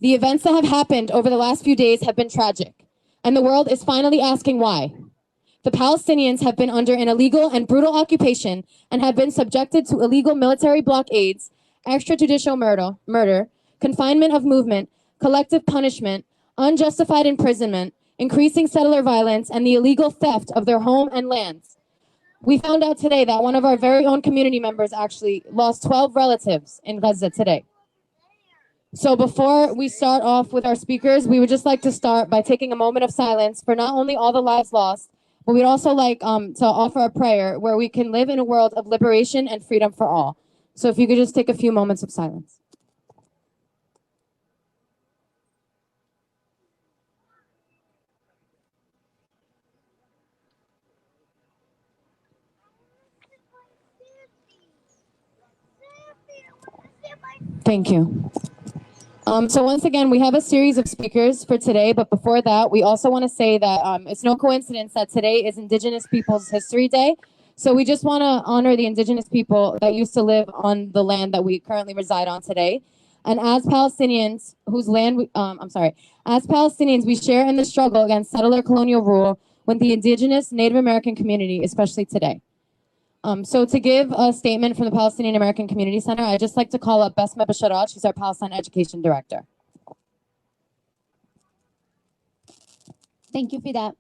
The events that have happened over the last few days have been tragic, and the world is finally asking why. The Palestinians have been under an illegal and brutal occupation and have been subjected to illegal military blockades, extrajudicial murder, confinement of movement, collective punishment, unjustified imprisonment, increasing settler violence, and the illegal theft of their home and lands. We found out today that one of our very own community members actually lost 12 relatives in Gaza today. So before we start off with our speakers, we would just like to start by taking a moment of silence for not only all the lives lost, but we'd also like to offer a prayer where we can live in a world of liberation and freedom for all. So if you could just take a few moments of silence. Thank you. So once again, we have a series of speakers for today, but before that, we also want to say that it's no coincidence that today is Indigenous Peoples History Day. So we just want to honor the Indigenous people that used to live on the land that we currently reside on today. And as Palestinians, whose land, as Palestinians, we share in the struggle against settler colonial rule with the Indigenous Native American community, especially today. So to give a statement from the Palestinian American Community Center, I'd just like to call up Besma Basharat. She's our Palestine Education Director. Thank you for that.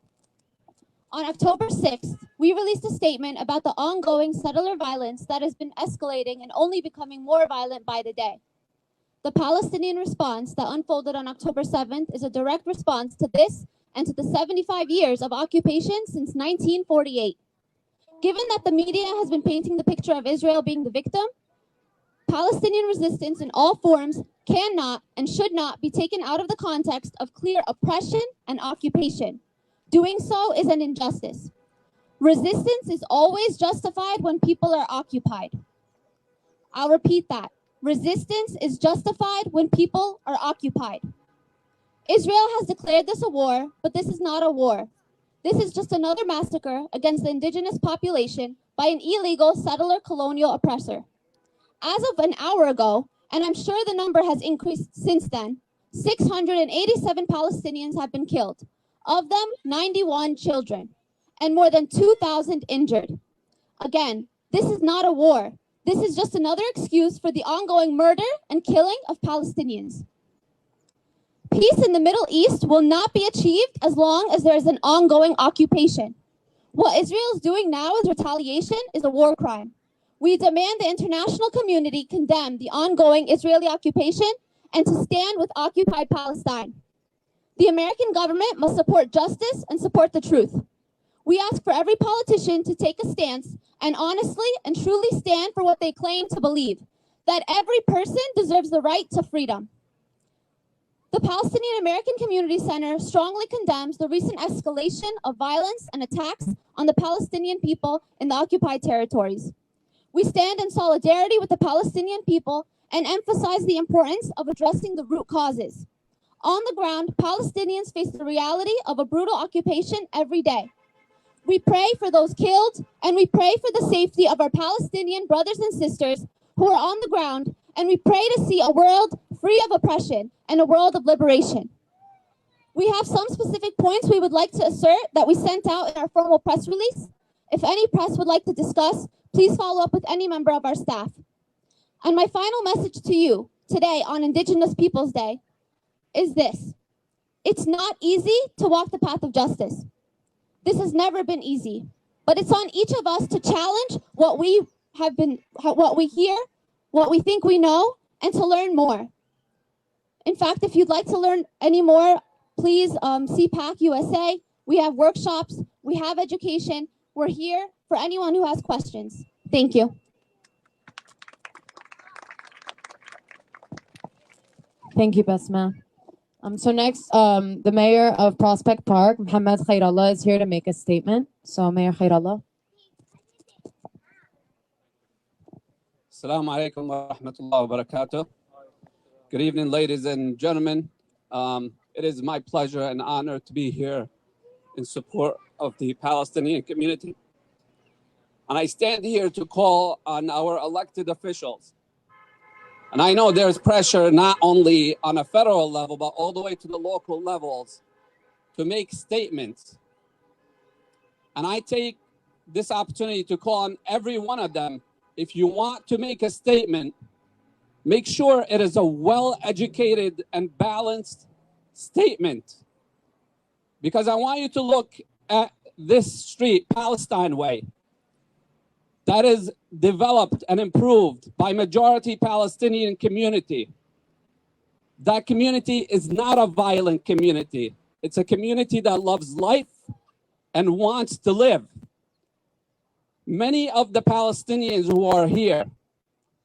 On October 6th, we released a statement about the ongoing settler violence that has been escalating and only becoming more violent by the day. The Palestinian response that unfolded on October 7th is a direct response to this and to the 75 years of occupation since 1948. Given that the media has been painting the picture of Israel being the victim, Palestinian resistance in all forms cannot and should not be taken out of the context of clear oppression and occupation. Doing so is an injustice. Resistance is always justified when people are occupied. I'll repeat that. Resistance is justified when people are occupied. Israel has declared this a war, but this is not a war. This is just another massacre against the indigenous population by an illegal settler colonial oppressor. As of an hour ago, and I'm sure the number has increased since then, 687 Palestinians have been killed, of them 91 children, and more than 2,000 injured. Again, this is not a war. This is just another excuse for the ongoing murder and killing of Palestinians. Peace in the Middle East will not be achieved as long as there is an ongoing occupation. What Israel is doing now as retaliation is a war crime. We demand the international community condemn the ongoing Israeli occupation and to stand with occupied Palestine. The American government must support justice and support the truth. We ask for every politician to take a stance and honestly and truly stand for what they claim to believe, that every person deserves the right to freedom. The Palestinian American Community Center strongly condemns the recent escalation of violence and attacks on the Palestinian people in the occupied territories. We stand in solidarity with the Palestinian people and emphasize the importance of addressing the root causes. On the ground, Palestinians face the reality of a brutal occupation every day. We pray for those killed, and we pray for the safety of our Palestinian brothers and sisters who are on the ground, and we pray to see a world free of oppression and a world of liberation. We have some specific points we would like to assert that we sent out in our formal press release. If any press would like to discuss, please follow up with any member of our staff. And my final message to you today on Indigenous Peoples Day is this. It's not easy to walk the path of justice. This has never been easy, but it's on each of us to challenge what we hear, what we think we know, and to learn more. In fact, if you'd like to learn any more, please see PAC USA. We have workshops, we have education. We're here for anyone who has questions. Thank you. Thank you, Besma. So next, the mayor of Prospect Park, Mohammed Khairallah, is here to make a statement. So Mayor Khairallah. Assalamu alaikum wa rahmatullahi wa barakatuh. Good evening, ladies and gentlemen. It is my pleasure and honor to be here in support of the Palestinian community. And I stand here to call on our elected officials And I know there's pressure not only on a federal level, but all the way to the local levels to make statements. And I take this opportunity to call on every one of them. If you want to make a statement, make sure it is a well-educated and balanced statement. Because I want you to look at this street, Palestine Way, that is developed and improved by majority Palestinian community. That community is not a violent community. It's a community that loves life and wants to live. Many of the Palestinians who are here,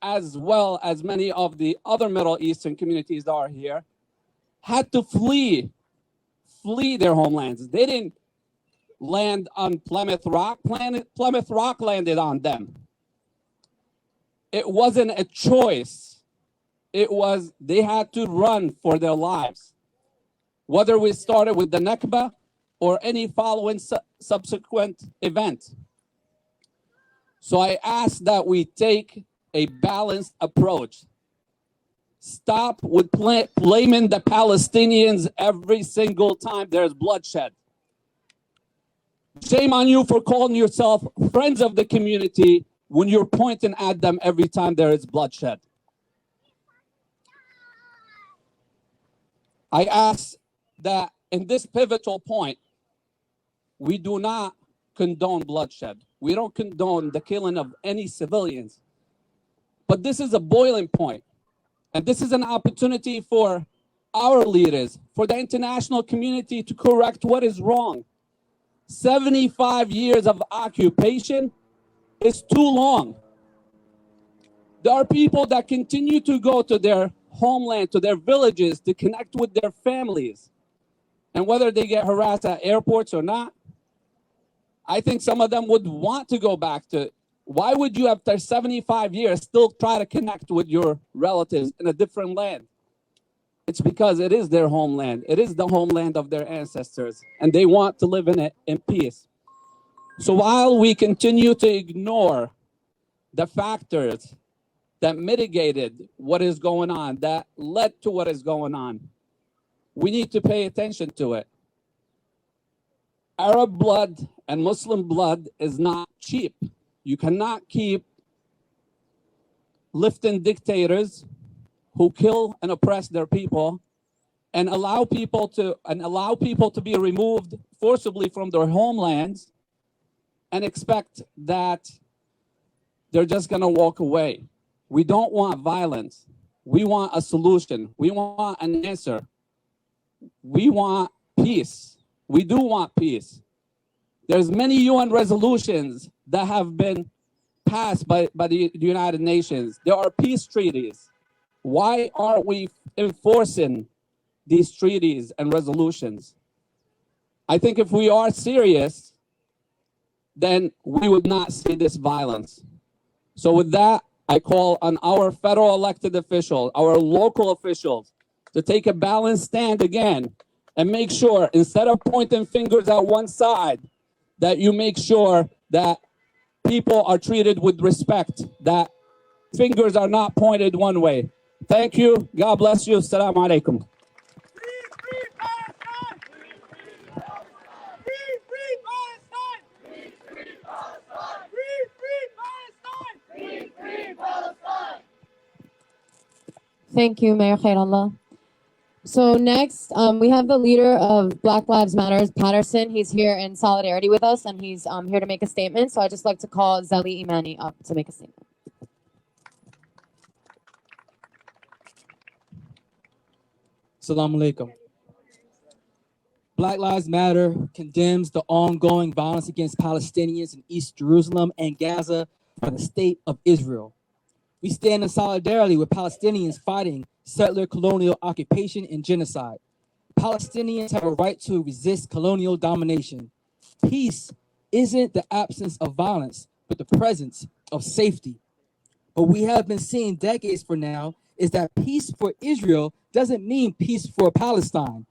as well as many of the other Middle Eastern communities that are here, had to flee their homelands. They didn't land on Plymouth Rock. Plymouth Rock landed on them. It wasn't a choice. It was, they had to run for their lives. Whether we started with the Nakba or any following subsequent event. So I ask that we take a balanced approach. Stop with blaming the Palestinians every single time there's bloodshed. Shame on you for calling yourself friends of the community when you're pointing at them every time there is bloodshed. I ask that in this pivotal point, we do not condone bloodshed. We don't condone the killing of any civilians. But this is a boiling point. And this is an opportunity for our leaders, for the international community to correct what is wrong. 75 years of occupation is too long. There are people that continue to go to their homeland, to their villages, to connect with their families. And whether they get harassed at airports or not, I think some of them would want to go back to. Why would you, after 75 years, still try to connect with your relatives in a different land? It's because it is their homeland. It is the homeland of their ancestors, and they want to live in it in peace. So while we continue to ignore the factors that mitigated what is going on, that led to what is going on, we need to pay attention to it. Arab blood and Muslim blood is not cheap. You cannot keep lifting dictators who kill and oppress their people and allow people to be removed forcibly from their homelands and expect that they're just going to walk away. We don't want violence. We want a solution. We want an answer. We want peace. We do want peace. There's many UN resolutions that have been passed by the United Nations. There are peace treaties. Why aren't we enforcing these treaties and resolutions? I think if we are serious, then we would not see this violence. So with that, I call on our federal elected officials, our local officials, to take a balanced stand again and make sure, instead of pointing fingers at one side, that you make sure that people are treated with respect, that fingers are not pointed one way. Thank you. God bless you. Assalamu alaikum. Free Palestine! Free Palestine! Free Palestine! Free Palestine! Thank you, Mayor Khairallah. So next, we have the leader of Black Lives Matter, Patterson. He's here in solidarity with us, and he's here to make a statement. So I'd just like to call Zeli Imani up to make a statement. Assalamu alaikum. Black Lives Matter condemns the ongoing violence against Palestinians in East Jerusalem and Gaza by the state of Israel. We stand in solidarity with Palestinians fighting settler colonial occupation and genocide. Palestinians have a right to resist colonial domination. Peace isn't the absence of violence, but the presence of safety. What we have been seeing decades from now is that peace for Israel doesn't mean peace for Palestine.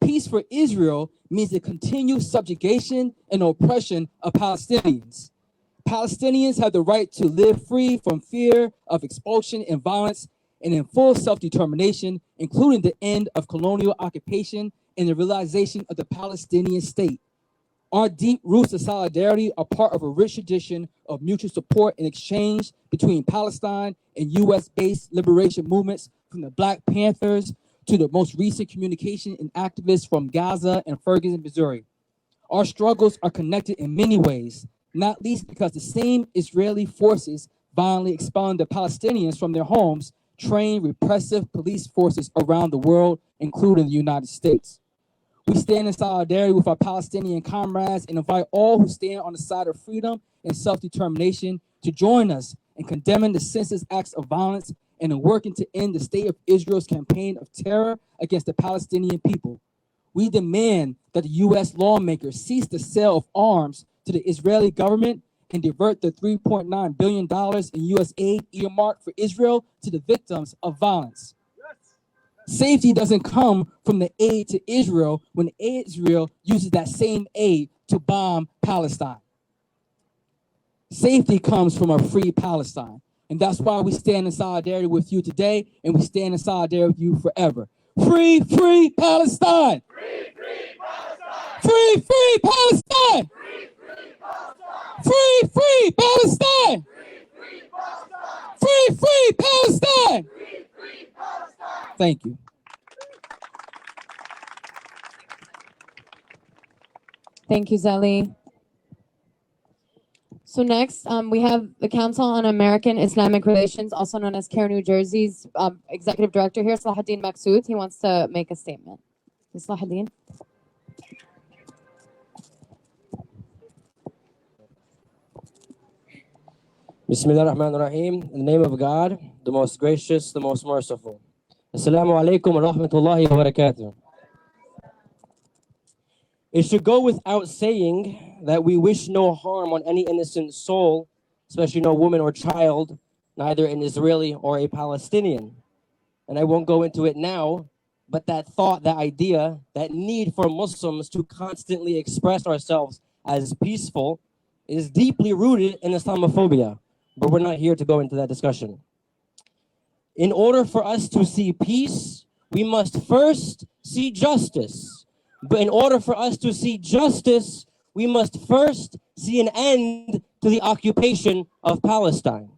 Peace for Israel means the continued subjugation and oppression of Palestinians. Palestinians have the right to live free from fear of expulsion and violence, and in full self-determination, including the end of colonial occupation and the realization of the Palestinian state. Our deep roots of solidarity are part of a rich tradition of mutual support and exchange between Palestine and U.S.-based liberation movements, from the Black Panthers to the most recent communication and activists from Gaza and Ferguson, Missouri. Our struggles are connected in many ways, not least because the same Israeli forces violently expelling the Palestinians from their homes train repressive police forces around the world, including the United States. We stand in solidarity with our Palestinian comrades and invite all who stand on the side of freedom and self-determination to join us in condemning the senseless acts of violence and in working to end the state of Israel's campaign of terror against the Palestinian people. We demand that the U.S. lawmakers cease the sale of arms to the Israeli government and divert the $3.9 billion in U.S. aid earmarked for Israel to the victims of violence. Safety doesn't come from the aid to Israel when Israel uses that same aid to bomb Palestine. Safety comes from a free Palestine. And that's why we stand in solidarity with you today, and we stand in solidarity with you forever. Free, free Palestine! Free, free Palestine! Free, free Palestine! Free, free Palestine! Free, free Palestine! Free, free Palestine! Free, free Palestine! Free, free Palestine! Thank you. Thank you, Zali. So next, we have the Council on American-Islamic Relations, also known as CARE New Jersey's Executive Director here, Salahuddin Maqsood. He wants to make a statement. Salahuddin. Bismillah ar-Rahman ar-Rahim. In the name of God, the most gracious, the most merciful. Assalamu alaikum wa rahmatullahi wa barakatuh. It should go without saying that we wish no harm on any innocent soul, especially no woman or child, neither an Israeli or a Palestinian. And I won't go into it now, but that thought, that idea, that need for Muslims to constantly express ourselves as peaceful is deeply rooted in Islamophobia. But we're not here to go into that discussion. In order for us to see peace, we must first see justice. But in order for us to see justice, we must first see an end to the occupation of Palestine.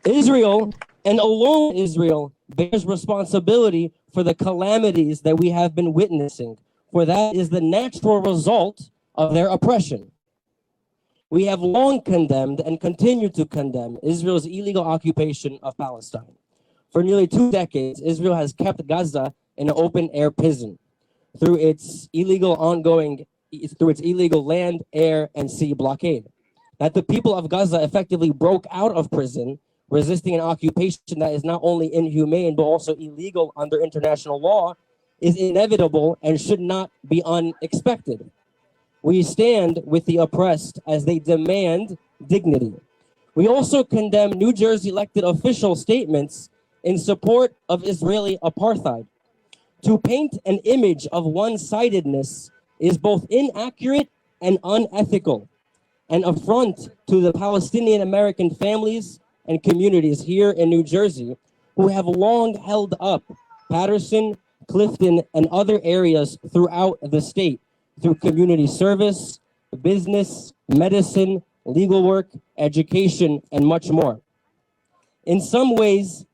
Israel, and alone Israel, bears responsibility for the calamities that we have been witnessing, for that is the natural result of their oppression. We have long condemned and continue to condemn Israel's illegal occupation of Palestine. For nearly 2 decades, Israel has kept Gaza in an open-air prison through its illegal land, air, and sea blockade. That the people of Gaza effectively broke out of prison, resisting an occupation that is not only inhumane but also illegal under international law, is inevitable and should not be unexpected. We stand with the oppressed as they demand dignity. We also condemn New Jersey elected official statements in support of Israeli apartheid. To paint an image of one-sidedness is both inaccurate and unethical, an affront to the Palestinian American families and communities here in New Jersey who have long held up Patterson, Clifton, and other areas throughout the state through community service, business, medicine, legal work, education, and much more. In some ways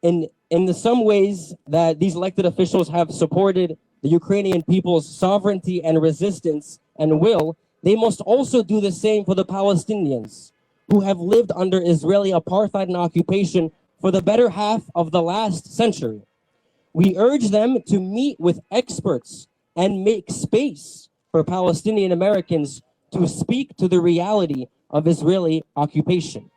that these elected officials have supported the Ukrainian people's sovereignty and resistance and will, they must also do the same for the Palestinians, who have lived under Israeli apartheid and occupation for the better half of the last century. We urge them to meet with experts and make space for Palestinian Americans to speak to the reality of Israeli occupation.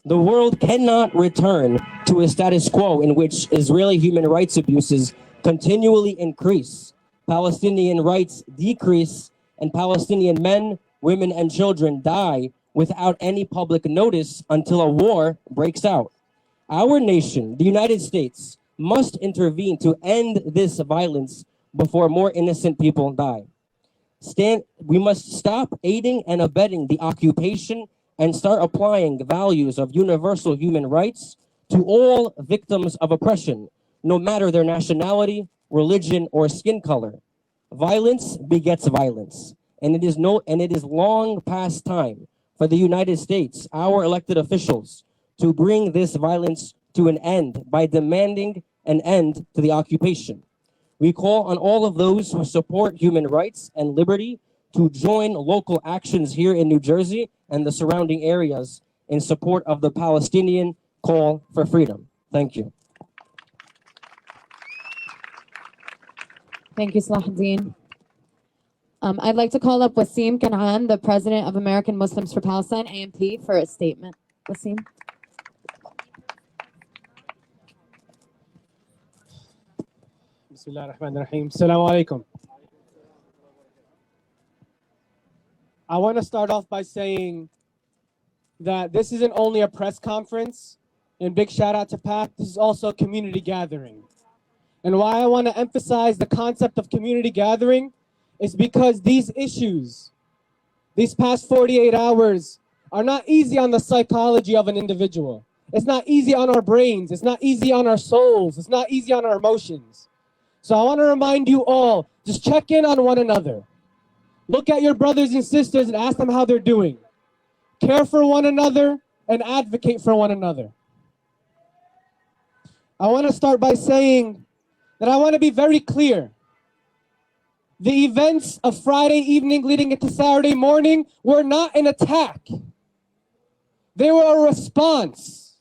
The world cannot return to a status quo in which Israeli human rights abuses continually increase, Palestinian rights decrease, and Palestinian men, women, and children die without any public notice until a war breaks out. Our nation, the United States, must intervene to end this violence before more innocent people die. We must stop aiding and abetting the occupation and start applying values of universal human rights to all victims of oppression, no matter their nationality, religion, or skin color. Violence begets violence, and it is long past time for the United States, our elected officials, to bring this violence to an end by demanding an end to the occupation. We call on all of those who support human rights and liberty to join local actions here in New Jersey and the surrounding areas in support of the Palestinian call for freedom. Thank you. Thank you, Salahuddin. I'd like to call up Wasim Kanaan, the president of American Muslims for Palestine, AMP, for a statement. Wasim. Bismillah ar-Rahman ar-Rahim. Assalamu alaikum. I want to start off by saying that this isn't only a press conference, and big shout out to Pat, this is also a community gathering. And why I want to emphasize the concept of community gathering is because these issues, these past 48 hours, are not easy on the psychology of an individual. It's not easy on our brains. It's not easy on our souls. It's not easy on our emotions. So I want to remind you all, just check in on one another. Look at your brothers and sisters and ask them how they're doing. Care for one another and advocate for one another. I want to start by saying that I want to be very clear. The events of Friday evening leading into Saturday morning were not an attack. They were a response.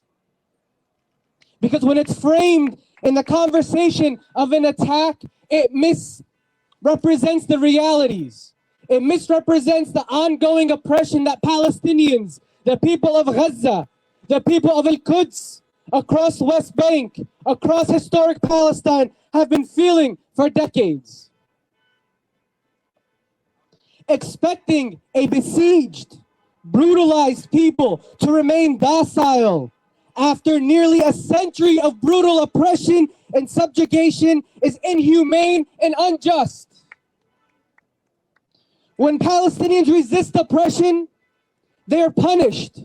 Because when it's framed in the conversation of an attack, it misrepresents the realities. It misrepresents the ongoing oppression that Palestinians, the people of Gaza, the people of Al-Quds, across West Bank, across historic Palestine, have been feeling for decades. Expecting a besieged, brutalized people to remain docile after nearly a century of brutal oppression and subjugation is inhumane and unjust. When Palestinians resist oppression, they are punished.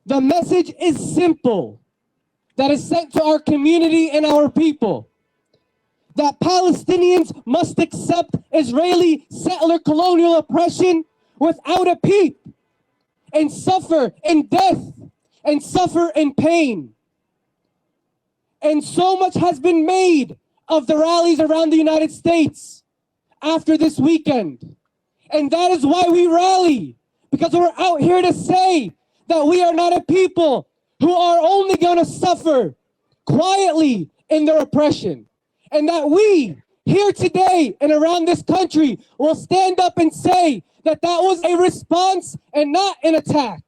The message is simple that is sent to our community and our people, that Palestinians must accept Israeli settler colonial oppression without a peep, and suffer in death and suffer in pain. And so much has been made of the rallies around the United States after this weekend. And that is why we rally, because we're out here to say that we are not a people who are only going to suffer quietly in their oppression. And that we, here today and around this country, will stand up and say that that was a response and not an attack.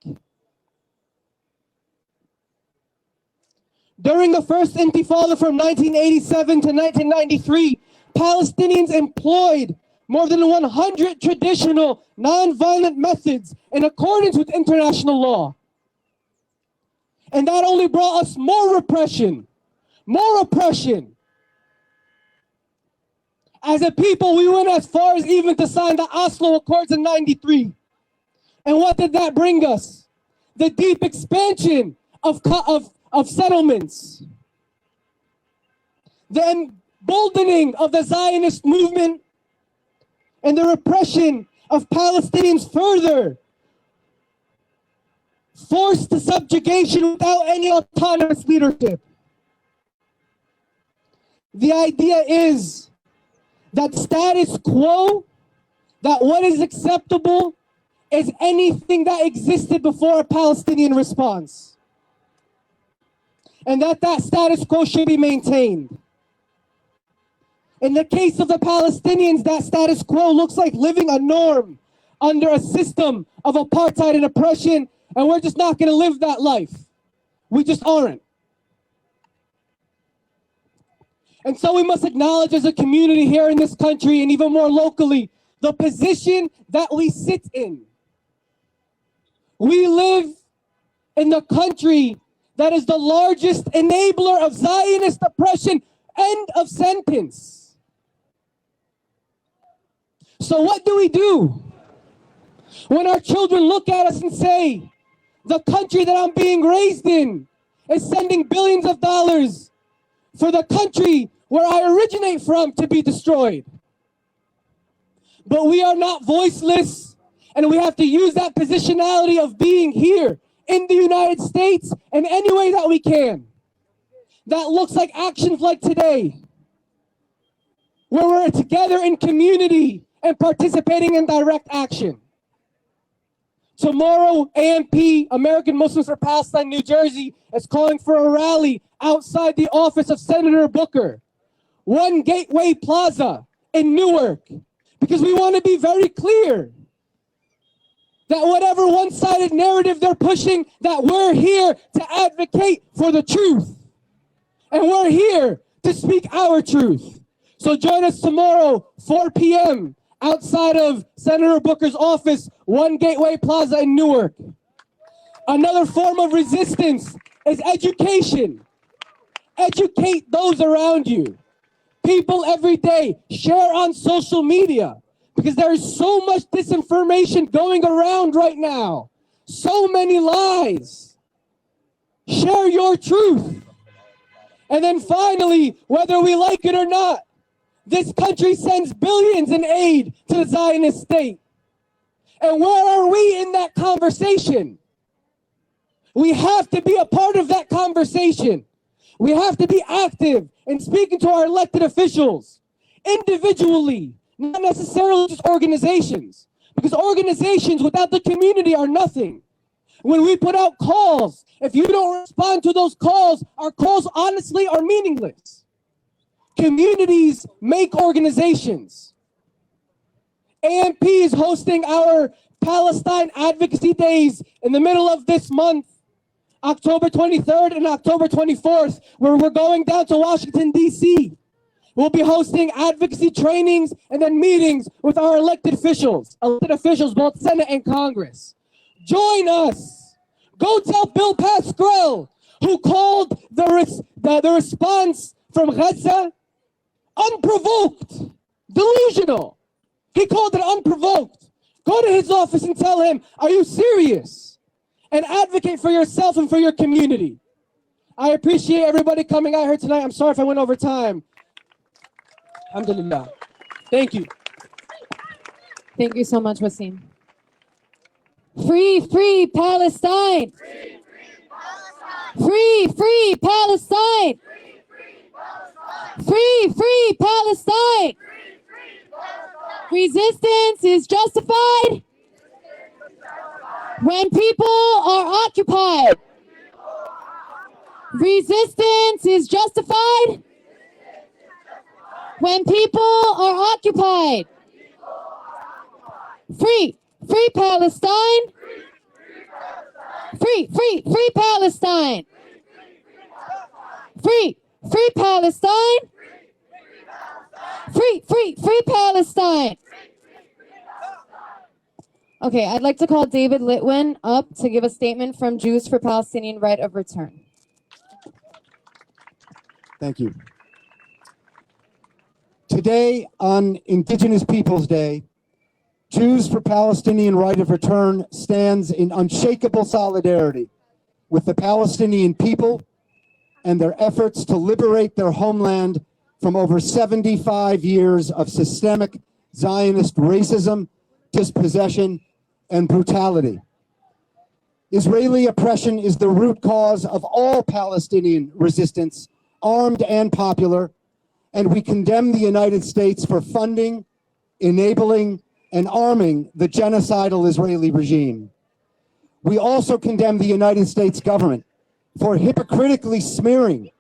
During the first Intifada from 1987 to 1993, Palestinians employed more than 100 traditional non-violent methods in accordance with international law. And that only brought us more repression, more oppression. As a people, we went as far as even to sign the Oslo Accords in '93. And what did that bring us? The deep expansion of settlements. The emboldening of the Zionist movement and the repression of Palestinians further. Forced to subjugation without any autonomous leadership. The idea is that status quo, that what is acceptable is anything that existed before a Palestinian response. And that status quo should be maintained. In the case of the Palestinians, that status quo looks like living a norm under a system of apartheid and oppression, and we're just not going to live that life. We just aren't. And so we must acknowledge as a community here in this country, and even more locally, the position that we sit in. We live in the country that is the largest enabler of Zionist oppression. End of sentence. So what do we do? When our children look at us and say, the country that I'm being raised in is sending billions of dollars for the country where I originate from to be destroyed. But we are not voiceless, and we have to use that positionality of being here in the United States in any way that we can. That looks like actions like today, where we're together in community and participating in direct action. Tomorrow, AMP, American Muslims for Palestine, New Jersey, is calling for a rally outside the office of Senator Booker, One Gateway Plaza in Newark, because we want to be very clear that whatever one-sided narrative they're pushing, that we're here to advocate for the truth. And we're here to speak our truth. So join us tomorrow, 4 p.m., outside of Senator Booker's office, One Gateway Plaza in Newark. Another form of resistance is education. Educate those around you. People every day share on social media because there is so much disinformation going around right now. So many lies. Share your truth. And then finally, whether we like it or not, this country sends billions in aid to the Zionist state. And where are we in that conversation? We have to be a part of that conversation. We have to be active in speaking to our elected officials, individually, not necessarily just organizations, because organizations without the community are nothing. When we put out calls, if you don't respond to those calls, our calls honestly are meaningless. Communities make organizations. AMP is hosting our Palestine Advocacy Days in the middle of this month, October 23rd and October 24th, where we're going down to Washington, D.C. We'll be hosting advocacy trainings and then meetings with our elected officials, both Senate and Congress. Join us. Go tell Bill Pascrell, who called the response from Gaza unprovoked, delusional. He called it unprovoked. Go to his office and tell him, are you serious? And advocate for yourself and for your community. I appreciate everybody coming out here tonight. I'm sorry if I went over time. Alhamdulillah. Thank you. Thank you so much, Wasim. Free, free Palestine! Free, free Palestine! Free, free Palestine! Resistance is justified when people are occupied. Resistance is justified when people are occupied. Free, free Palestine! Free, free, free Palestine! Free, free Palestine! Free, free, free Palestine! Okay, I'd like to call David Litwin up to give a statement from Jews for Palestinian Right of Return. Thank you. Today, on Indigenous Peoples Day, Jews for Palestinian Right of Return stands in unshakable solidarity with the Palestinian people and their efforts to liberate their homeland from over 75 years of systemic Zionist racism, dispossession, and brutality. Israeli oppression is the root cause of all Palestinian resistance, armed and popular, and we condemn the United States for funding, enabling, and arming the genocidal Israeli regime. We also condemn the United States government for hypocritically smearing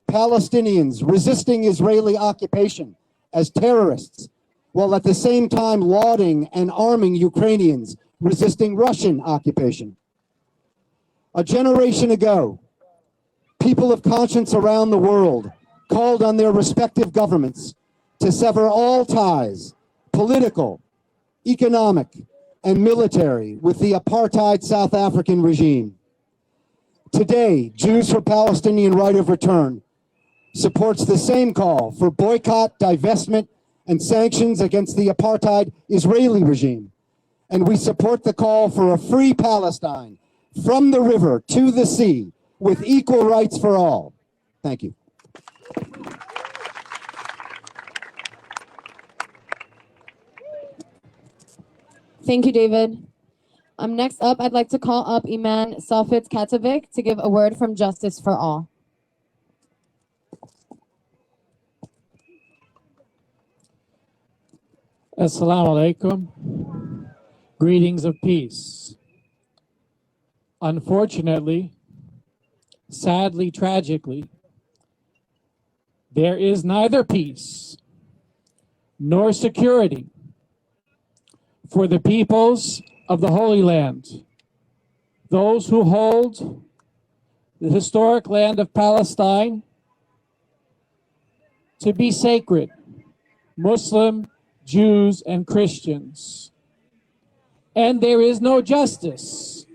Palestinians resisting Israeli occupation as terrorists, while at the same time lauding and arming Ukrainians resisting Russian occupation. A generation ago, people of conscience around the world called on their respective governments to sever all ties, political, economic, and military, with the apartheid South African regime. Today, Jews for Palestinian Right of Return supports the same call for boycott, divestment, and sanctions against the apartheid Israeli regime, and we support the call for a free Palestine from the river to the sea with equal rights for all. Thank you. Thank you, David. Next up, I'd like to call up Iman Safit Katovic to give a word from Justice for All. Assalamu alaikum. Greetings of peace. Unfortunately, sadly, tragically, there is neither peace nor security for the peoples of the Holy Land, those who hold the historic land of Palestine to be sacred, Muslim, Jews, and Christians. And there is no justice.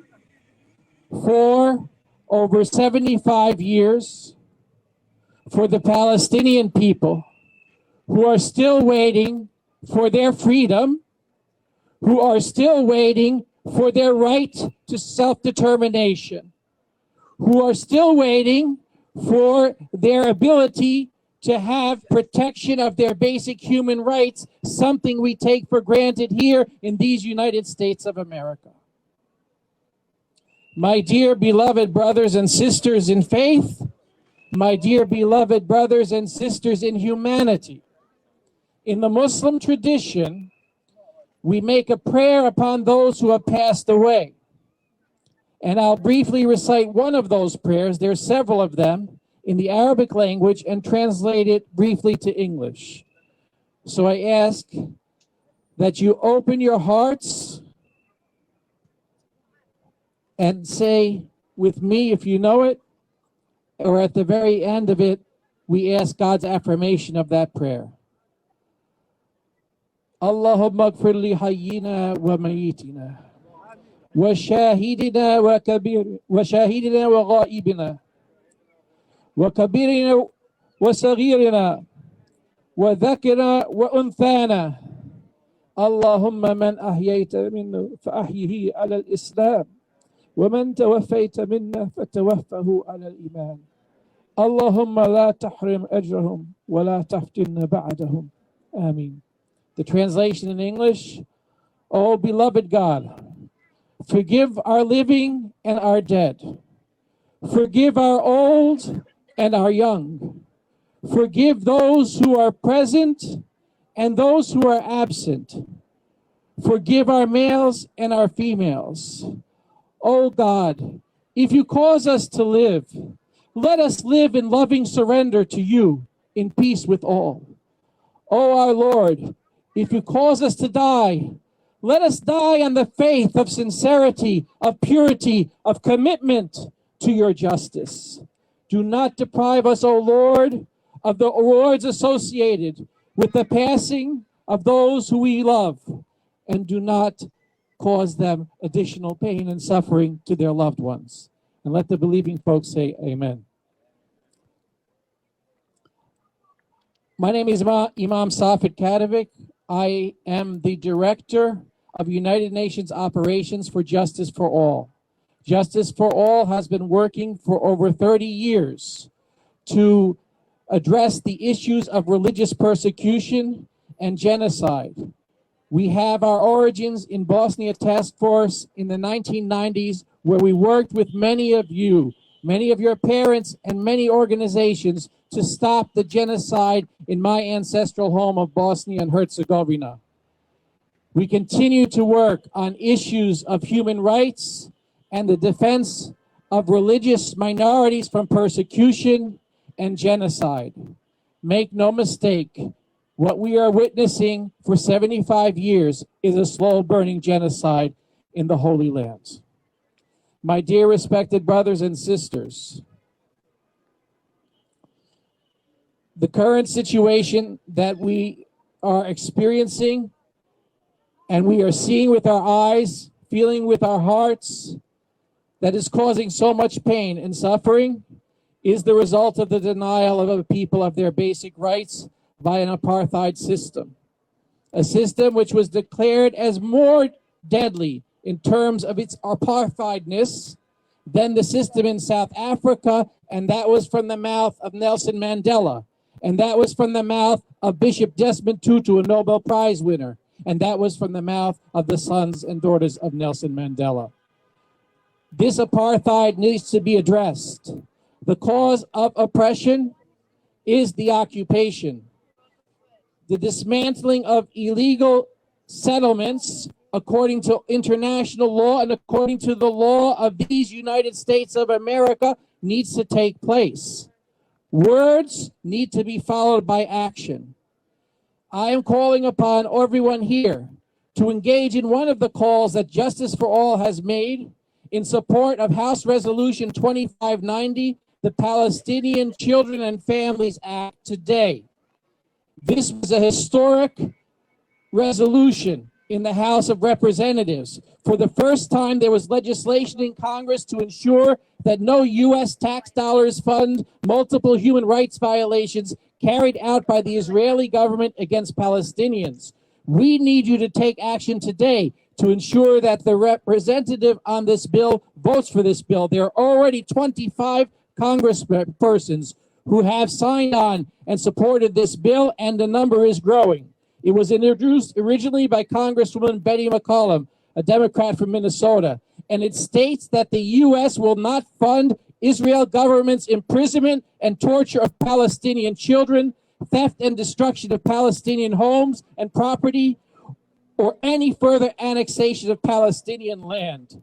For over 75 years, for the Palestinian people who are still waiting for their freedom, who are still waiting for their right to self-determination, who are still waiting for their ability to have protection of their basic human rights, something we take for granted here in these United States of America. My dear beloved brothers and sisters in faith, my dear beloved brothers and sisters in humanity, in the Muslim tradition, we make a prayer upon those who have passed away. And I'll briefly recite one of those prayers. There's several of them in the Arabic language and translate it briefly to English. So I ask that you open your hearts and say with me, if you know it, or at the very end of it, we ask God's affirmation of that prayer. Allahumma gfir li hayyina wa mayyitina wa shahidina wa ghaibina wa kabirina wa saghirina wa dhakira wa unthana. Allahumma man ahyayta minna fa ahyihi ala al-Islam wa man tawaffayta minna fa tawaffahu ala al-iman. Allahumma la tahrim ajrahum wa la taftinna ba'dahum. Ameen. The translation in English: Oh, beloved God, forgive our living and our dead. Forgive our old and our young. Forgive those who are present and those who are absent. Forgive our males and our females. Oh God, if you cause us to live, let us live in loving surrender to you in peace with all. Oh our Lord, if you cause us to die, let us die on the faith of sincerity, of purity, of commitment to your justice. Do not deprive us, O Lord, of the rewards associated with the passing of those who we love, and do not cause them additional pain and suffering to their loved ones. And let the believing folks say amen. My name is Imam Safit Katovic. I am the director of United Nations Operations for Justice for All. Justice for All has been working for over 30 years to address the issues of religious persecution and genocide. We have our origins in Bosnia Task Force in the 1990s, where we worked with many of you, many of your parents, and many organizations to stop the genocide in my ancestral home of Bosnia and Herzegovina. We continue to work on issues of human rights and the defense of religious minorities from persecution and genocide. Make no mistake, what we are witnessing for 75 years is a slow-burning genocide in the Holy Land. My dear respected brothers and sisters, the current situation that we are experiencing and we are seeing with our eyes, feeling with our hearts, that is causing so much pain and suffering is the result of the denial of a people of their basic rights by an apartheid system. A system which was declared as more deadly in terms of its apartheidness than the system in South Africa, and that was from the mouth of Nelson Mandela, and that was from the mouth of Bishop Desmond Tutu, a Nobel Prize winner, and that was from the mouth of the sons and daughters of Nelson Mandela. This apartheid needs to be addressed. The cause of oppression is the occupation. The dismantling of illegal settlements according to international law and according to the law of these United States of America needs to take place. Words need to be followed by action. I am calling upon everyone here to engage in one of the calls that Justice for All has made in support of House Resolution 2590, the Palestinian Children and Families Act today. This was a historic resolution in the House of Representatives. For the first time, there was legislation in Congress to ensure that no U.S. tax dollars fund multiple human rights violations carried out by the Israeli government against Palestinians. We need you to take action today to ensure that the representative on this bill votes for this bill. There are already 25 congresspersons who have signed on and supported this bill, and the number is growing. It was introduced originally by Congresswoman Betty McCollum, a Democrat from Minnesota, and it states that the U.S. will not fund Israel government's imprisonment and torture of Palestinian children, theft and destruction of Palestinian homes and property, or any further annexation of Palestinian land.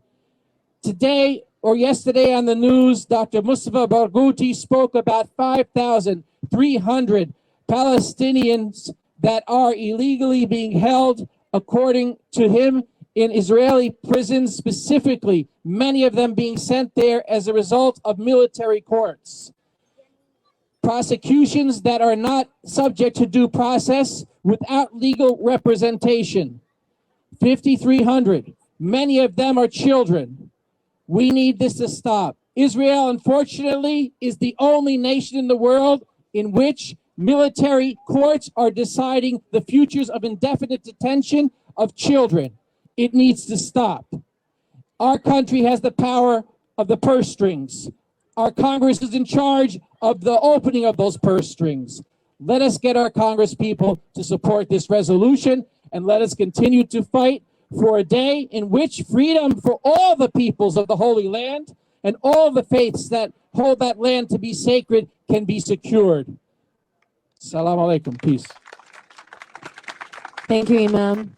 Today or yesterday on the news, Dr. Mustafa Barghouti spoke about 5,300 Palestinians that are illegally being held, according to him, in Israeli prisons specifically, many of them being sent there as a result of military courts. Prosecutions that are not subject to due process without legal representation. 5,300, many of them are children. We need this to stop. Israel, unfortunately, is the only nation in the world in which military courts are deciding the futures of indefinite detention of children. It needs to stop. Our country has the power of the purse strings. Our Congress is in charge of the opening of those purse strings. Let us get our Congress people to support this resolution, and let us continue to fight for a day in which freedom for all the peoples of the Holy Land and all the faiths that hold that land to be sacred can be secured. Salam alaikum. Peace. Thank you, Imam.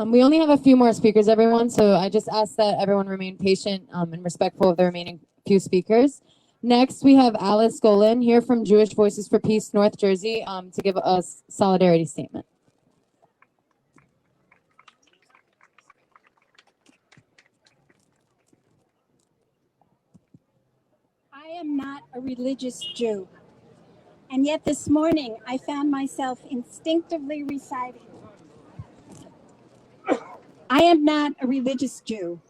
We only have a few more speakers, everyone, so I just ask that everyone remain patient and respectful of the remaining few speakers. Next, we have Alice Golan here from Jewish Voices for Peace, North Jersey, to give a solidarity statement. I am not a religious Jew, and yet this morning I found myself instinctively reciting. I am not a religious Jew,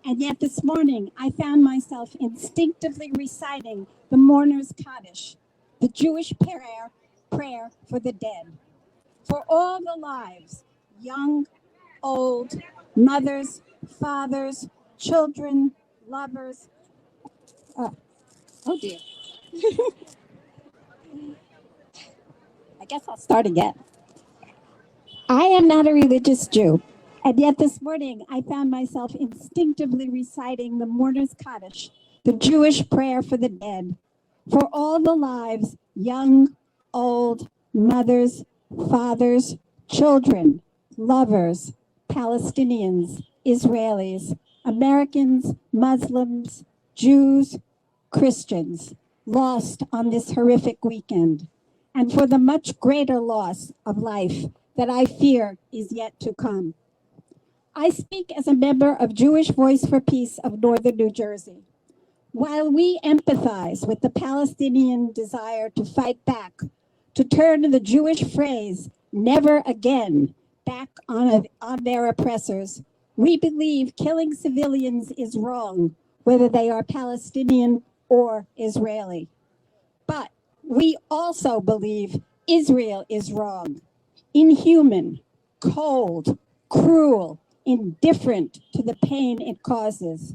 and yet this morning I found myself instinctively reciting the mourner's Kaddish, the Jewish prayer for the dead, for all the lives, young, old, mothers, fathers, children, lovers. Oh dear. I guess I'll start again. I am not a religious Jew, and yet this morning I found myself instinctively reciting the mourner's Kaddish, the Jewish prayer for the dead, for all the lives, young, old, mothers, fathers, children, lovers, Palestinians, Israelis, Americans, Muslims, Jews, Christians, lost on this horrific weekend, and for the much greater loss of life that I fear is yet to come. I speak as a member of Jewish Voice for Peace of Northern New Jersey. While we empathize with the Palestinian desire to fight back, to turn the Jewish phrase, never again, back on their oppressors, we believe killing civilians is wrong, whether they are Palestinian or Israeli. But we also believe Israel is wrong, inhuman, cold, cruel, indifferent to the pain it causes.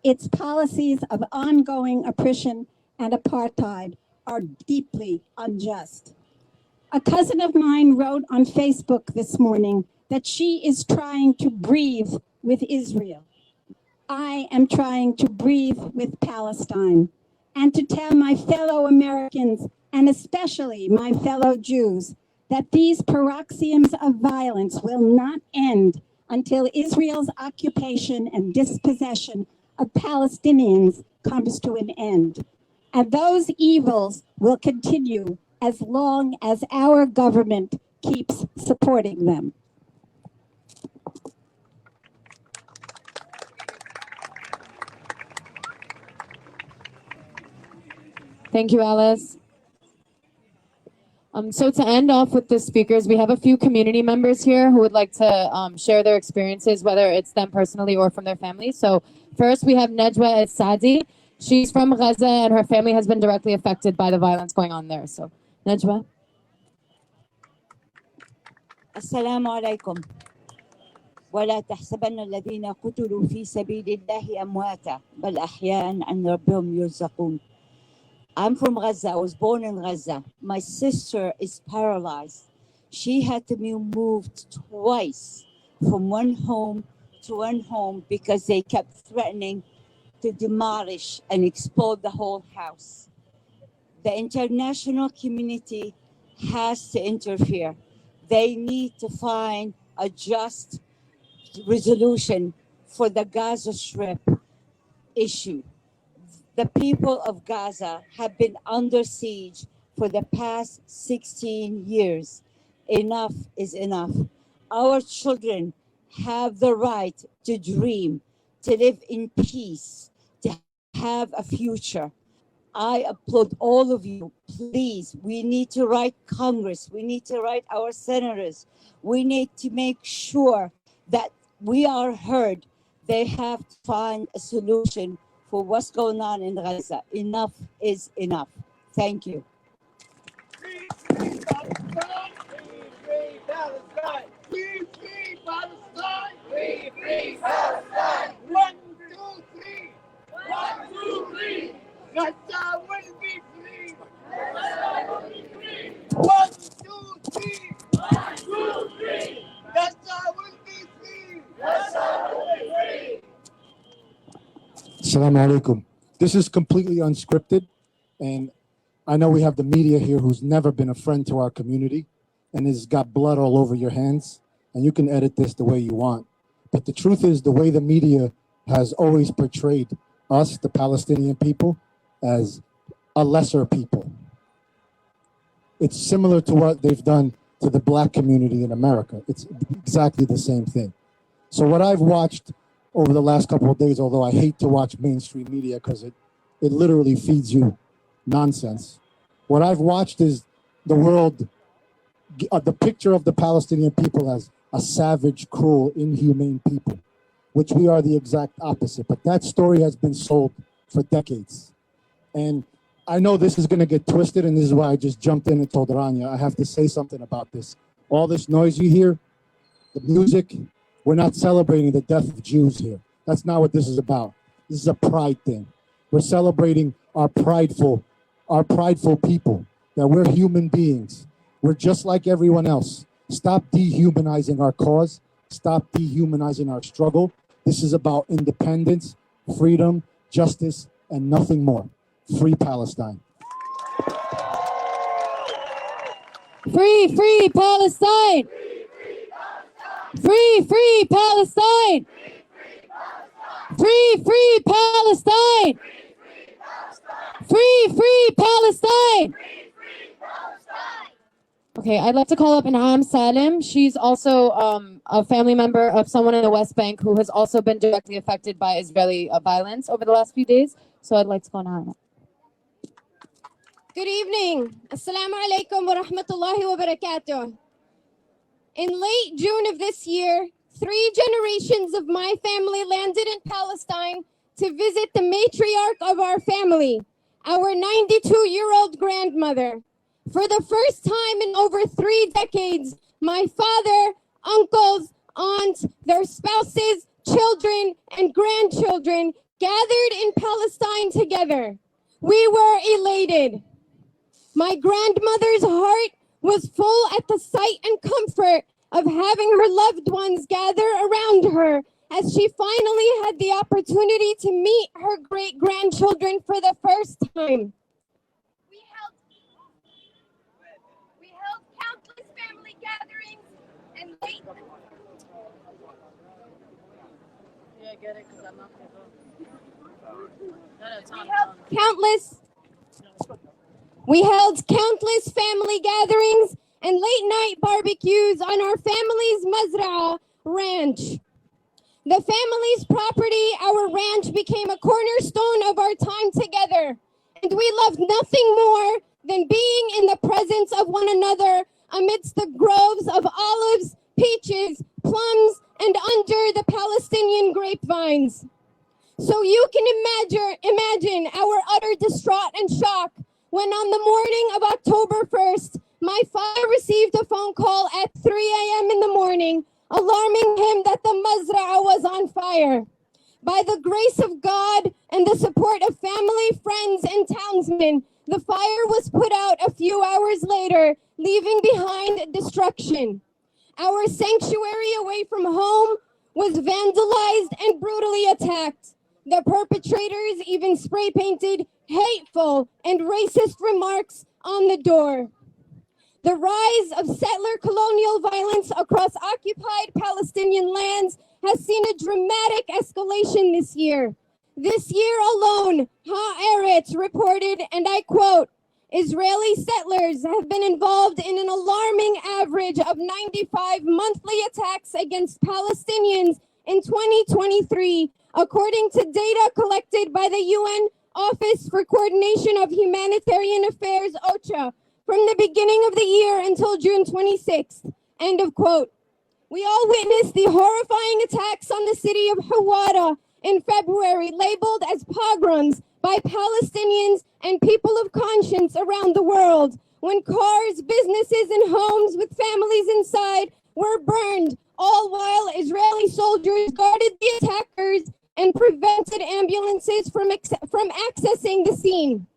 Its policies of ongoing oppression and apartheid are deeply unjust. A cousin of mine wrote on Facebook this morning that she is trying to breathe with Israel. I am trying to breathe with Palestine and to tell my fellow Americans, and especially my fellow Jews, that these paroxysms of violence will not end until Israel's occupation and dispossession of Palestinians comes to an end. And those evils will continue as long as our government keeps supporting them. Thank you, Alice. So to end off with the speakers, we have a few community members here who would like to share their experiences, whether it's them personally or from their family. So first we have Nejwa El-Sadi. She's from Gaza and her family has been directly affected by the violence going on there. So Nejwa. السلام عليكم ولا تحسبن الذين قتلوا في سبيل الله أمواتا بل أحياء عند ربهم يرزقون. I'm from Gaza. I was born in Gaza. My sister is paralyzed. She had to be moved twice from one home to one home because they kept threatening to demolish and explode the whole house. The international community has to interfere. They need to find a just resolution for the Gaza Strip issue. The people of Gaza have been under siege for the past 16 years. Enough is enough. Our children have the right to dream, to live in peace, to have a future. I applaud all of you. Please, we need to write Congress. We need to write our senators. We need to make sure that we are heard. They have to find a solution for what's going on in Gaza. Enough is enough. Thank you. Free Palestine! Free Palestine! Free Palestine! Free Palestine! 1, 2, 3! 1, 2, 3! Gaza will be free! Gaza will be free! 1, 2, 3! 1, 2, 3! Gaza will be free! Gaza will be free! Assalamu alaikum. This is completely unscripted, and I know we have the media here who's never been a friend to our community and has got blood all over your hands, and you can edit this the way you want. But the truth is, the way the media has always portrayed us, the Palestinian people, as a lesser people. It's similar to what they've done to the black community in America. It's exactly the same thing. So what I've watched over the last couple of days, although I hate to watch mainstream media because it literally feeds you nonsense. What I've watched is the world, the picture of the Palestinian people as a savage, cruel, inhumane people, which we are the exact opposite. But that story has been sold for decades. And I know this is going to get twisted, and this is why I just jumped in and told Rania, I have to say something about this. All this noise you hear, the music, we're not celebrating the death of Jews here. That's not what this is about. This is a pride thing. We're celebrating our prideful people, that we're human beings. We're just like everyone else. Stop dehumanizing our cause. Stop dehumanizing our struggle. This is about independence, freedom, justice, and nothing more. Free Palestine. Free, free Palestine! Free, free Palestine! Free, free Palestine! Free, free Palestine! Okay, I'd like to call up Anam Salim. She's also a family member of someone in the West Bank who has also been directly affected by Israeli violence over the last few days. So I'd like to call Anam. Good evening. Assalamu alaikum wa rahmatullahi wa barakatuh. In late June of this year, 3 generations of my family landed in Palestine to visit the matriarch of our family, our 92-year-old grandmother. For the first time in over 3 decades, my father, uncles, aunts, their spouses, children, and grandchildren gathered in Palestine together. We were elated. My grandmother's heart was full at the sight and comfort of having her loved ones gather around her as she finally had the opportunity to meet her great-grandchildren for the first time. We held countless family gatherings and late We held countless family gatherings and late-night barbecues on our family's Mazra'ah ranch. The family's property, our ranch, became a cornerstone of our time together, and we loved nothing more than being in the presence of one another amidst the groves of olives, peaches, plums, and under the Palestinian grapevines. So you can imagine our utter distraught and shock when on the morning of October 1st, my father received a phone call at 3 a.m. in the morning, alarming him that the Mazra'ah was on fire. By the grace of God and the support of family, friends, and townsmen, the fire was put out a few hours later, leaving behind destruction. Our sanctuary away from home was vandalized and brutally attacked. The perpetrators even spray painted hateful and racist remarks on the door. The rise of settler colonial violence across occupied Palestinian lands has seen a dramatic escalation this year. This year alone, Haaretz reported, and I quote, Israeli settlers have been involved in an alarming average of 95 monthly attacks against Palestinians in 2023, according to data collected by the UN Office for Coordination of Humanitarian Affairs, OCHA, from the beginning of the year until June 26th. End of quote. We all witnessed the horrifying attacks on the city of Hawara in February, labeled as pogroms by Palestinians and people of conscience around the world, when cars, businesses, and homes with families inside were burned, all while Israeli soldiers guarded the attackers and prevented ambulances from accessing the scene.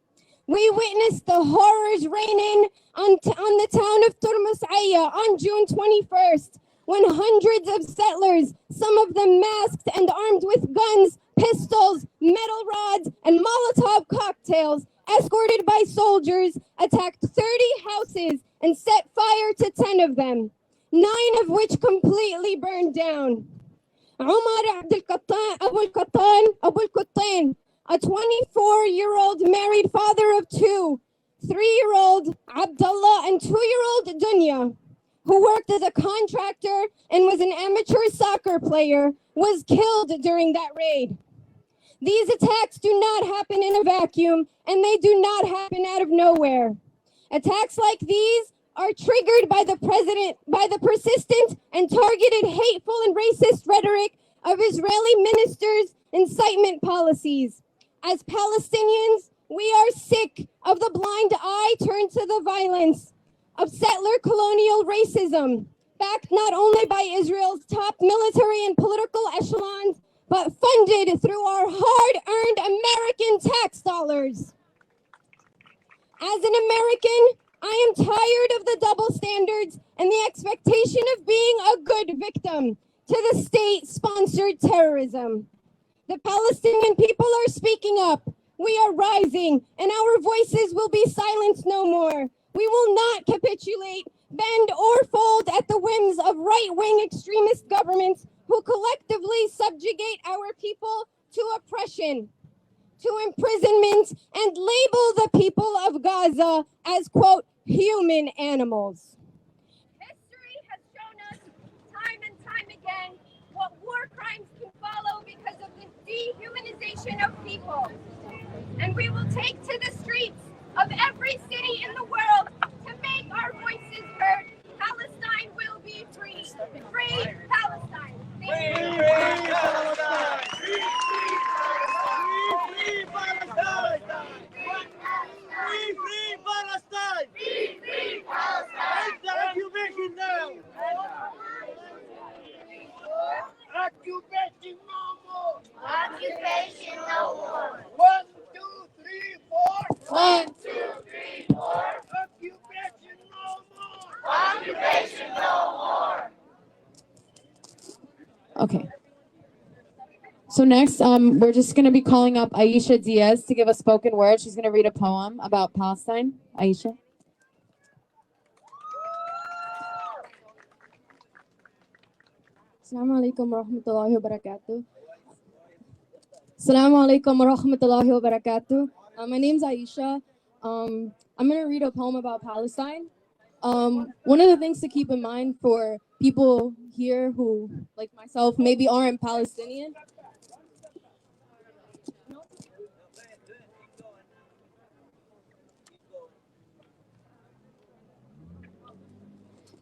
We witnessed the horrors reigning on the town of Turmus Aya on June 21st, when hundreds of settlers, some of them masked and armed with guns, pistols, metal rods, and Molotov cocktails, escorted by soldiers, attacked 30 houses and set fire to 10 of them, 9 of which completely burned down. Umar Abu al-Qattan, a 24-year-old married father of 2, 3-year-old Abdullah and 2-year-old Dunya, who worked as a contractor and was an amateur soccer player, was killed during that raid. These attacks do not happen in a vacuum, and they do not happen out of nowhere. Attacks like these are triggered by the persistent and targeted hateful and racist rhetoric of Israeli ministers' incitement policies. As Palestinians, we are sick of the blind eye turned to the violence of settler colonial racism, backed not only by Israel's top military and political echelons, but funded through our hard-earned American tax dollars. As an American, I am tired of the double standards and the expectation of being a good victim to the state-sponsored terrorism. The Palestinian people are speaking up. We are rising, and our voices will be silenced no more. We will not capitulate, bend, or fold at the whims of right-wing extremist governments who collectively subjugate our people to oppression, to imprisonment, and label the people of Gaza as, quote, human animals. History has shown us time and time again what war crimes can follow because of this dehumanization of people. And we will take to the streets of every city in the world to make our voices heard. Palestine will be free. Free Palestine. Thank you. Free Palestine. Free Palestine. Free Palestine. Free Palestine. End the occupation now. 1, 2, 3, 4. Occupation no more. Occupation no more. Okay. So next, we're just going to be calling up Aisha Diaz to give a spoken word. She's going to read a poem about Palestine. Aisha. Assalamu alaikum wa rahmatullahi wa barakatuh. Assalamu alaikum wa rahmatullahi wa barakatuh. My name's Aisha. I'm going to read a poem about Palestine. One of the things to keep in mind for people here who, like myself, maybe aren't Palestinian.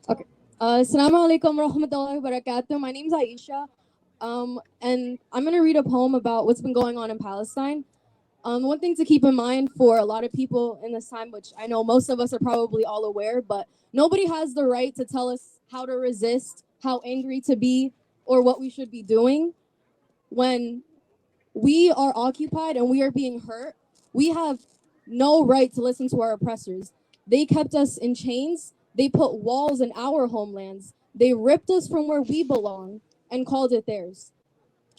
Okay. Assalamu alaikum wa rahmatullahi wa barakatuh. My name's Aisha. And I'm going to read a poem about what's been going on in Palestine. One thing to keep in mind for a lot of people in this time, which I know most of us are probably all aware, but nobody has the right to tell us how to resist, how angry to be, or what we should be doing. When we are occupied and we are being hurt, we have no right to listen to our oppressors. They kept us in chains. They put walls in our homelands. They ripped us from where we belong and called it theirs.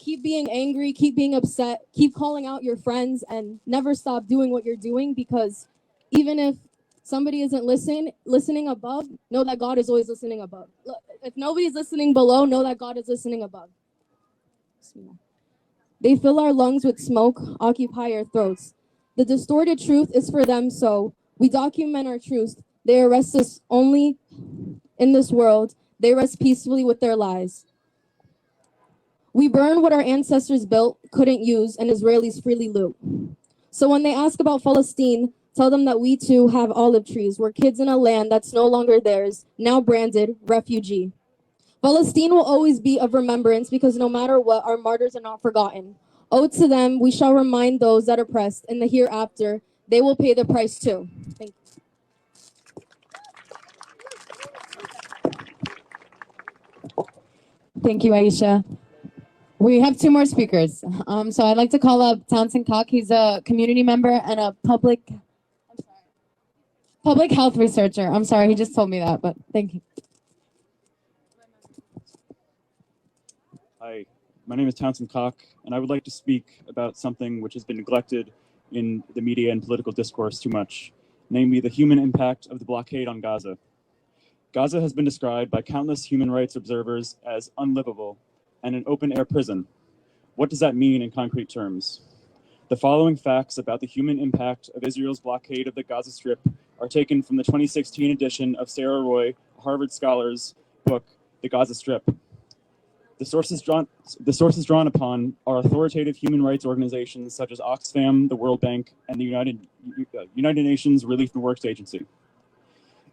Keep being angry, keep being upset, keep calling out your friends, and never stop doing what you're doing, because even if somebody isn't listening above, know that God is always listening above. If nobody's listening below, know that God is listening above. They fill our lungs with smoke, occupy our throats. The distorted truth is for them, so we document our truth. They arrest us only in this world. They rest peacefully with their lies. We burn what our ancestors built, couldn't use, and Israelis freely loot. So when they ask about Palestine, tell them that we too have olive trees. We're kids in a land that's no longer theirs, now branded refugee. Palestine will always be of remembrance, because no matter what, our martyrs are not forgotten. Ode to them, we shall remind those that oppressed. In the hereafter, they will pay the price too. Thank you. Thank you, Aisha. We have two more speakers. So I'd like to call up Townsend Cock. He's a community member and a public health researcher. I'm sorry, he just told me that, but thank you. Hi, my name is Townsend Cock, and I would like to speak about something which has been neglected in the media and political discourse too much, namely the human impact of the blockade on Gaza. Gaza has been described by countless human rights observers as unlivable and an open-air prison. What does that mean in concrete terms? The following facts about the human impact of Israel's blockade of the Gaza Strip are taken from the 2016 edition of Sarah Roy, a Harvard scholar's book, The Gaza Strip. The sources drawn upon are authoritative human rights organizations such as Oxfam, the World Bank, and the United Nations Relief and Works Agency.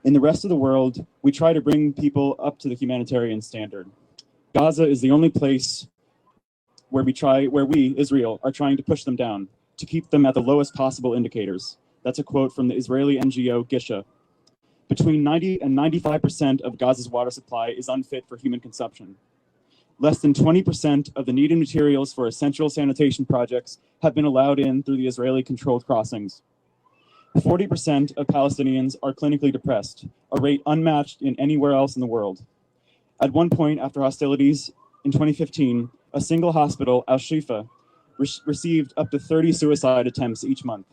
In the rest of the world, we try to bring people up to the humanitarian standard. Gaza is the only place where we, Israel, are trying to push them down, to keep them at the lowest possible indicators. That's a quote from the Israeli NGO Gisha. Between 90 and 95% of Gaza's water supply is unfit for human consumption. Less than 20% of the needed materials for essential sanitation projects have been allowed in through the Israeli-controlled crossings. 40% of Palestinians are clinically depressed, a rate unmatched in anywhere else in the world. At one point after hostilities in 2015, a single hospital, Al-Shifa, received up to 30 suicide attempts each month.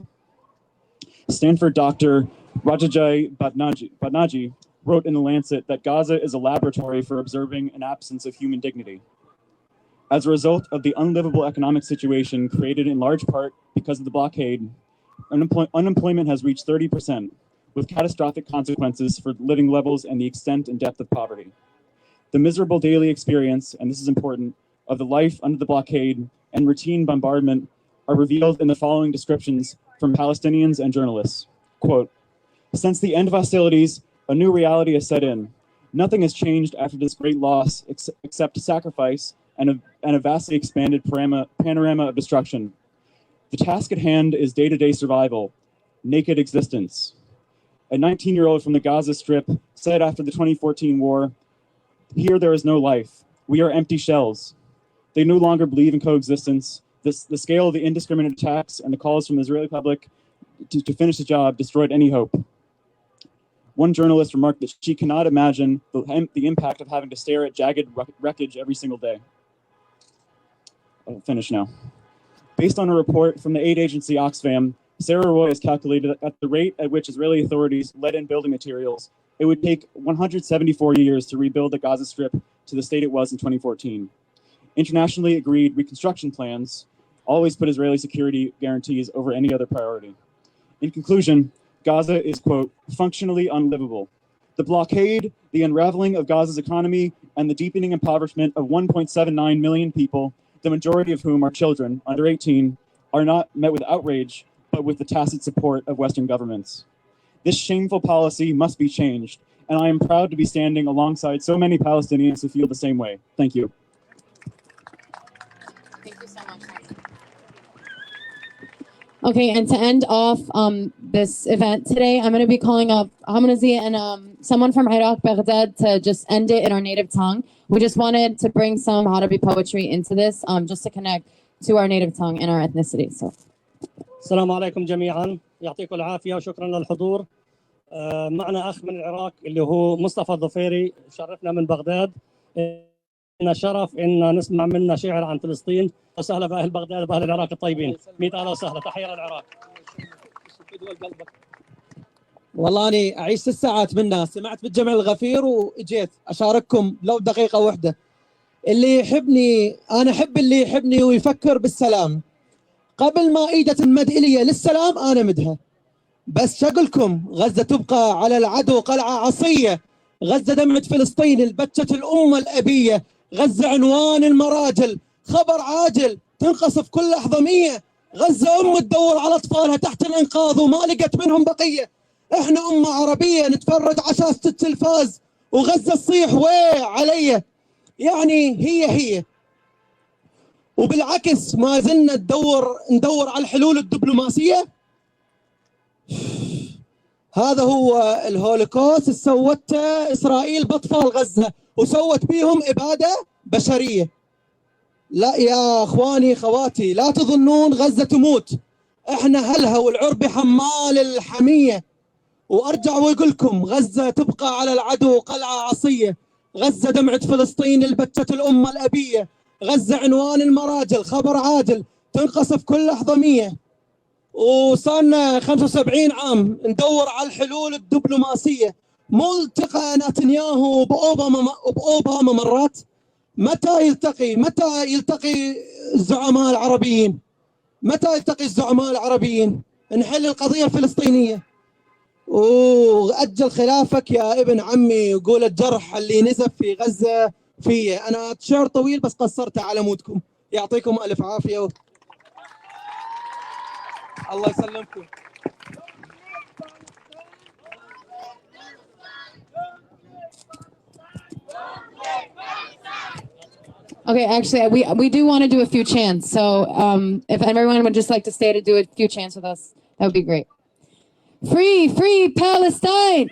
Stanford doctor Rajajai Bhatnaji wrote in The Lancet that Gaza is a laboratory for observing an absence of human dignity. As a result of the unlivable economic situation created in large part because of the blockade, unemployment has reached 30%, with catastrophic consequences for living levels and the extent and depth of poverty. The miserable daily experience, and this is important, of the life under the blockade and routine bombardment are revealed in the following descriptions from Palestinians and journalists. Quote, "Since the end of hostilities, a new reality has set in. Nothing has changed after this great loss except sacrifice and a vastly expanded panorama of destruction. The task at hand is day-to-day survival, naked existence." A 19-year-old from the Gaza Strip said after the 2014 war, "Here there is no life. We are empty shells." They no longer believe in coexistence. The scale of the indiscriminate attacks and the calls from the Israeli public to finish the job destroyed any hope. One journalist remarked that she cannot imagine the impact of having to stare at jagged wreckage every single day. I'll finish now. Based on a report from the aid agency Oxfam, Sarah Roy has calculated that at the rate at which Israeli authorities let in building materials, it would take 174 years to rebuild the Gaza Strip to the state it was in 2014. Internationally agreed reconstruction plans always put Israeli security guarantees over any other priority. In conclusion, Gaza is, quote, functionally unlivable. The blockade, the unraveling of Gaza's economy, and the deepening impoverishment of 1.79 million people, the majority of whom are children under 18, are not met with outrage, but with the tacit support of Western governments. This shameful policy must be changed, and I am proud to be standing alongside so many Palestinians who feel the same way. Thank you. Thank you so much. Okay, and to end off this event today, I'm going to be calling up Hamnazi and someone from Iraq, Baghdad, to just end it in our native tongue. We just wanted to bring some Arabic poetry into this, just to connect to our native tongue and our ethnicity. So. السلام عليكم جميعا، يعطيكم العافية وشكرا للحضور. معنا أخ من العراق اللي هو مصطفى الظفيري، شرفنا من بغداد. لنا شرف إن نسمع منا شعر عن فلسطين. وسهلا بأهل بغداد وبأهل العراق الطيبين. 100 أهلا وسهلا، تحية للعراق. والله أنا أعيش 6 ساعات منها، سمعت بالجمع الغفير وإجيت أشارككم لو دقيقة واحدة. اللي يحبني أنا أحب اللي يحبني ويفكر بالسلام. قبل ما إيدة تنمد إلي للسلام أنا مدها. بس شقلكم غزة تبقى على العدو قلعة عصية. غزة دمعة فلسطين البتة الأمة الأبية. غزة عنوان المراجل، خبر عاجل تنقصف كل لحظة 100. غزة أم تدور على أطفالها تحت الإنقاذ وما لقت منهم بقية. إحنا أمة عربية نتفرج على شاشة التلفاز وغزة تصيح ويه علي. يعني هي وبالعكس ما زلنا ندور على الحلول الدبلوماسية. هذا هو الهولوكوست سوته إسرائيل بأطفال غزة وسوت بيهم إبادة بشرية. لا يا أخواني خواتي، لا تظنون غزة تموت، إحنا أهلها والعرب حمال الحمية. وأرجع وأقول لكم غزة تبقى على العدو قلعة عصية. غزة دمعة فلسطين البتة الأمة الأبية. غزة عنوان المراجل، خبر عاجل تنقصف كل لحظة 100. وصارنا 75 عام ندور على الحلول الدبلوماسية. ملتقى نتنياهو بأوباما مرات. متى يلتقي الزعماء العربيين؟ متى يلتقي الزعماء العربيين؟ نحل القضية الفلسطينية. وأجل خلافك يا ابن عمي، وقول الجرح اللي نزف في غزة فيه. أنا شعر طويل بس قصرته على مودكم. يعطيكم ألف عافية. الله يسلمكم. Okay, actually, we do want to do a few chants. So if everyone would just like to stay to do a few chants with us, that would be great. Free, free Palestine!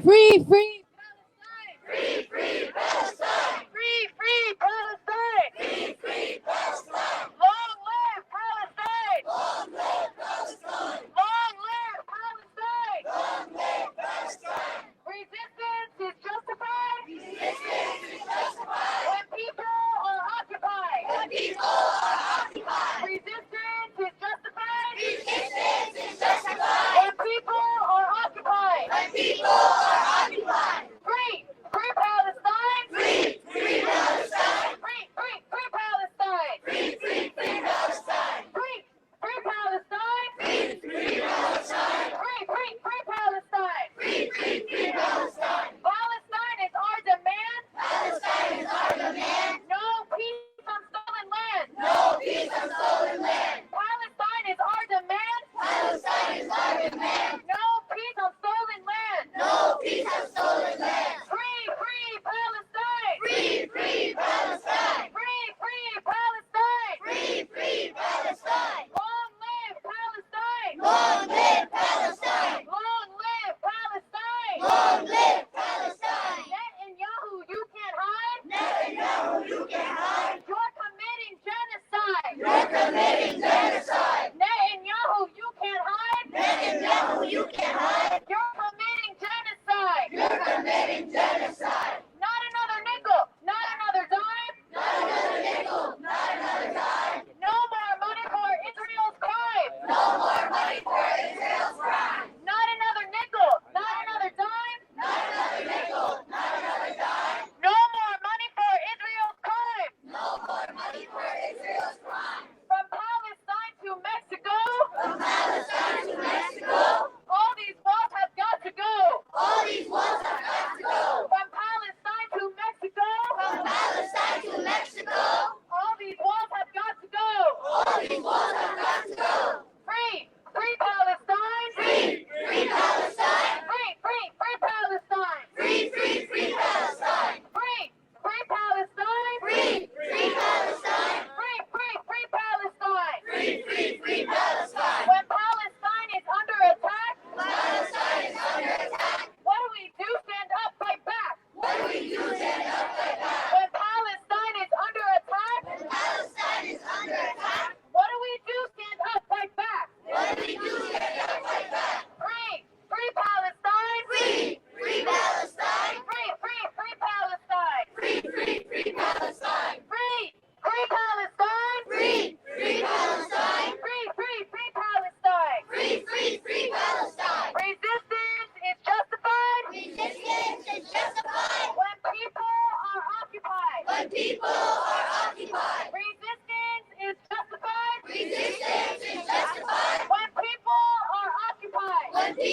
Free, free Palestine! Free, free Palestine! Free, free Palestine! Free, free Palestine! Long live Palestine! Long live Palestine! Long live Palestine! Long live Palestine! Resistance is justified! Resistance is justified! When people are occupied! When people are occupied! Resistance is justified! Resistance is justified! When people are occupied! When people are occupied! Free! Free Palestine! Free! Free Palestine! Free! Free! Free Palestine! Free! Free! Free Palestine! Free! Free Palestine! Free! Free Palestine! Free! Free! Free Palestine! Free! Free! Free Palestine! Palestine is our demand! Palestine is our demand! No peace on stolen land! No peace on stolen land! Palestine is our demand! Palestine is our demand! No peace on stolen land! No peace on stolen land! Free! Free Palestine! Free! Free Palestine! Free! Free Palestine! Free! Free Palestine! Long live Palestine! Long live Palestine! Long live Palestine! Long live Palestine! Netanyahu, you can't hide! Netanyahu, you can't hide! You're committing genocide! You're committing genocide! Netanyahu, you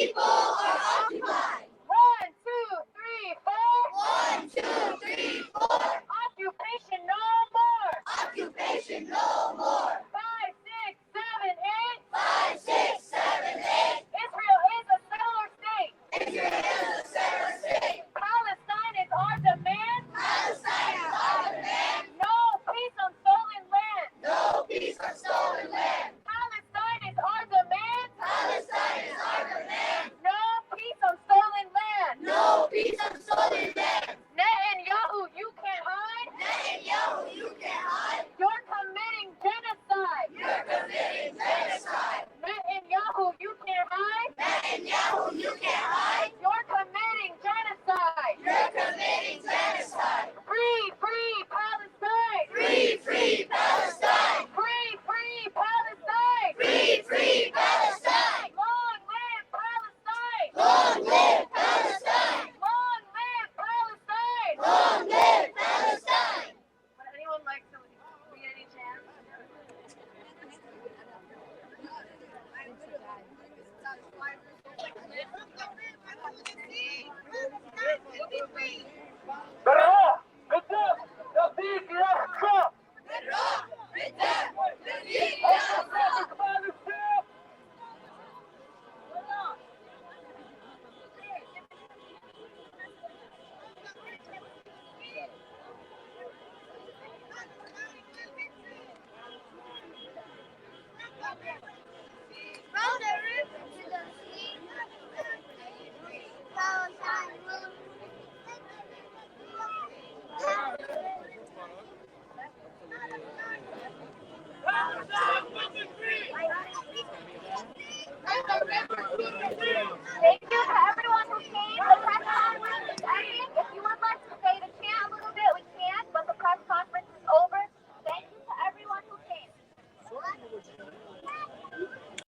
people are occupied. 1, 2, 3, 4. 1, 2, 3, 4. Occupation no more. Occupation no more. 5, 6, 7, 8. 5, 6, 7, 8. Israel is a settler state. Israel is a settler state. Palestine is our demand. Palestine is our demand. No peace on stolen land. No peace on stolen land. Palestine is our demand. Palestine is our demand. No peace on stolen land. No peace on stolen land. Netanyahu, you can't hide. Netanyahu, you can't hide. You're committing genocide. You're committing genocide. Netanyahu, you can't hide. Netanyahu, you can't hide. You're committing genocide. You're committing genocide. Free, free Palestine. Free, free Palestine. Free, free Palestine. Free, free Palestine. Long live Palestine. Long live Palestine. Long live Palestine. Long live Palestine. Would anyone like to lead any chants?